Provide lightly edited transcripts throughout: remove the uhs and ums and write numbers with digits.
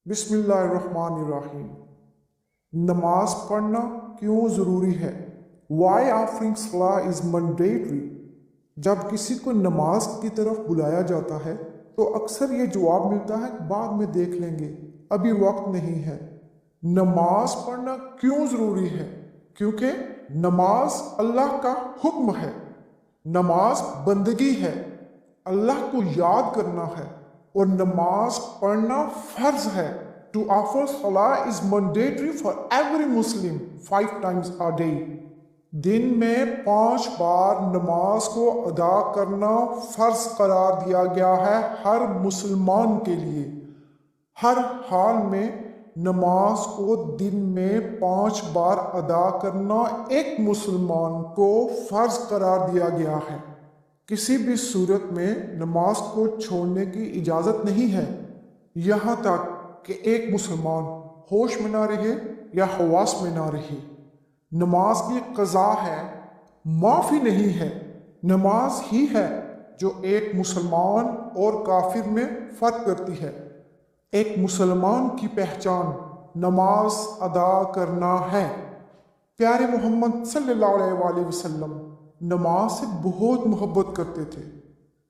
بسم اللہ الرحمن الرحیم۔ نماز پڑھنا کیوں ضروری ہے؟ وائی آفرنگ صلاح از مینڈیٹری۔ جب کسی کو نماز کی طرف بلایا جاتا ہے تو اکثر یہ جواب ملتا ہے بعد میں دیکھ لیں گے، ابھی وقت نہیں ہے۔ نماز پڑھنا کیوں ضروری ہے؟ کیونکہ نماز اللہ کا حکم ہے، نماز بندگی ہے، اللہ کو یاد کرنا ہے، اور نماز پڑھنا فرض ہے۔ To offer salah is mandatory for every Muslim 5 times a day۔ دن میں 5 بار نماز کو ادا کرنا فرض قرار دیا گیا ہے ہر مسلمان کے لیے۔ ہر حال میں نماز کو دن میں 5 بار ادا کرنا ایک مسلمان کو فرض قرار دیا گیا ہے۔ کسی بھی صورت میں نماز کو چھوڑنے کی اجازت نہیں ہے، یہاں تک کہ ایک مسلمان ہوش میں نہ رہے یا حواس میں نہ رہے۔ نماز کی قضا ہے، معافی نہیں ہے۔ نماز ہی ہے جو ایک مسلمان اور کافر میں فرق کرتی ہے۔ ایک مسلمان کی پہچان نماز ادا کرنا ہے۔ پیارے محمد صلی اللہ علیہ وآلہ وسلم نماز سے بہت محبت کرتے تھے۔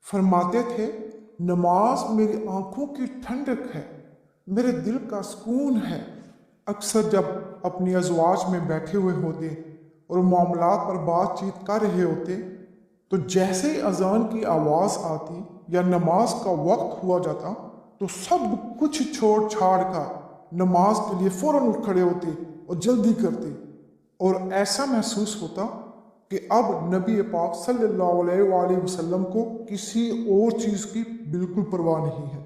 فرماتے تھے، نماز میری آنکھوں کی ٹھنڈک ہے، میرے دل کا سکون ہے۔ اکثر جب اپنی ازواج میں بیٹھے ہوئے ہوتے اور معاملات پر بات چیت کر رہے ہوتے تو جیسے ہی اذان کی آواز آتی یا نماز کا وقت ہوا جاتا تو سب کچھ چھوڑ چھاڑ کر نماز کے لیے فوراً اٹھ کھڑے ہوتے اور جلدی کرتے، اور ایسا محسوس ہوتا کہ اب نبی پاک صلی اللہ علیہ وآلہ وسلم کو کسی اور چیز کی بالکل پرواہ نہیں ہے۔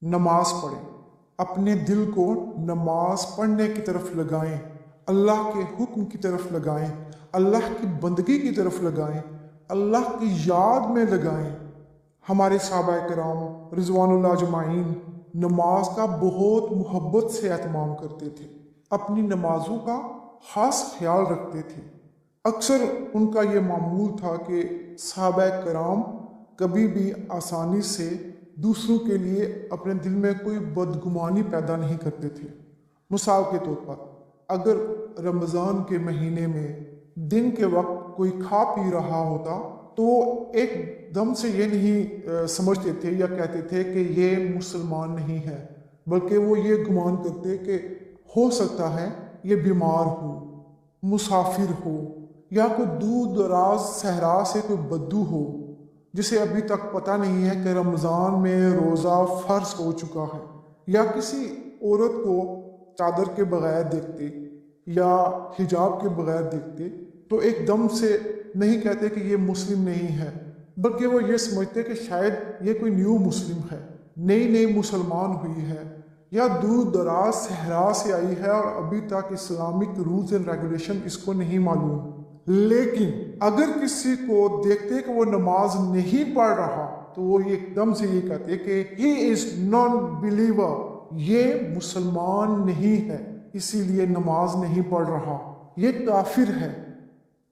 نماز پڑھیں، اپنے دل کو نماز پڑھنے کی طرف لگائیں، اللہ کے حکم کی طرف لگائیں، اللہ کی بندگی کی طرف لگائیں، اللہ کی یاد میں لگائیں۔ ہمارے صحابہ کرام رضوان اللہ اجمعین نماز کا بہت محبت سے اہتمام کرتے تھے، اپنی نمازوں کا خاص خیال رکھتے تھے۔ اکثر ان کا یہ معمول تھا کہ صحابہ کرام کبھی بھی آسانی سے دوسروں کے لیے اپنے دل میں کوئی بدگمانی پیدا نہیں کرتے تھے۔ مثال کے طور پر اگر رمضان کے مہینے میں دن کے وقت کوئی کھا پی رہا ہوتا تو ایک دم سے یہ نہیں سمجھتے تھے یا کہتے تھے کہ یہ مسلمان نہیں ہے، بلکہ وہ یہ گمان کرتے کہ ہو سکتا ہے یہ بیمار ہو، مسافر ہو، یا کوئی دور دراز صحرا سے کوئی بدو ہو جسے ابھی تک پتہ نہیں ہے کہ رمضان میں روزہ فرض ہو چکا ہے، یا کسی عورت کو چادر کے بغیر دیکھتے یا حجاب کے بغیر دیکھتے تو ایک دم سے نہیں کہتے کہ یہ مسلم نہیں ہے، بلکہ وہ یہ سمجھتے کہ شاید یہ کوئی نیو مسلم ہے، نئی مسلمان ہوئی ہے، یا دور دراز صحرا سے آئی ہے اور ابھی تک اسلامک رولز اینڈ ریگولیشن اس کو نہیں معلوم۔ لیکن اگر کسی کو دیکھتے کہ وہ نماز نہیں پڑھ رہا تو وہ ایک دم سے یہ کہتے کہ ہی از نان بلیور، یہ مسلمان نہیں ہے، اسی لیے نماز نہیں پڑھ رہا، یہ کافر ہے۔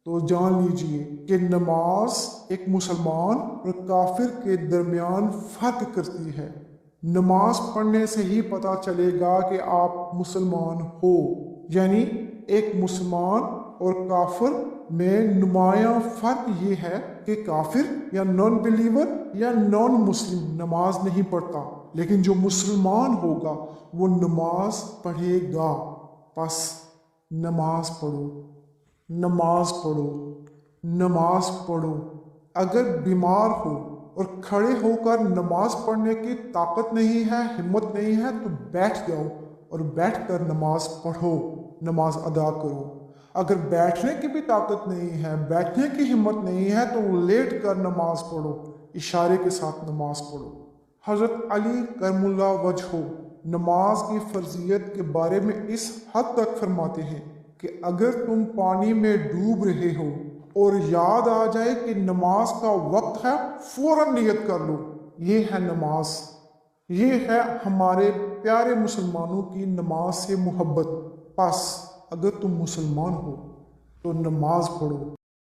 تو جان لیجئے کہ نماز ایک مسلمان اور کافر کے درمیان فرق کرتی ہے۔ نماز پڑھنے سے ہی پتہ چلے گا کہ آپ مسلمان ہو، یعنی ایک مسلمان اور کافر میں نمایاں فرق یہ ہے کہ کافر یا نان بلیور یا نان مسلم نماز نہیں پڑھتا، لیکن جو مسلمان ہوگا وہ نماز پڑھے گا۔ پس نماز پڑھو، نماز پڑھو، نماز پڑھو۔ اگر بیمار ہو اور کھڑے ہو کر نماز پڑھنے کی طاقت نہیں ہے، ہمت نہیں ہے، تو بیٹھ جاؤ اور بیٹھ کر نماز پڑھو، نماز ادا کرو۔ اگر بیٹھنے کی بھی طاقت نہیں ہے، بیٹھنے کی ہمت نہیں ہے، تو لیٹ کر نماز پڑھو، اشارے کے ساتھ نماز پڑھو۔ حضرت علی کرم اللہ وجہہ نماز کی فرضیت کے بارے میں اس حد تک فرماتے ہیں کہ اگر تم پانی میں ڈوب رہے ہو اور یاد آ جائے کہ نماز کا وقت ہے، فوراً نیت کر لو، یہ ہے نماز۔ یہ ہے ہمارے پیارے مسلمانوں کی نماز سے محبت۔ پس اگر تم مسلمان ہو تو نماز پڑھو۔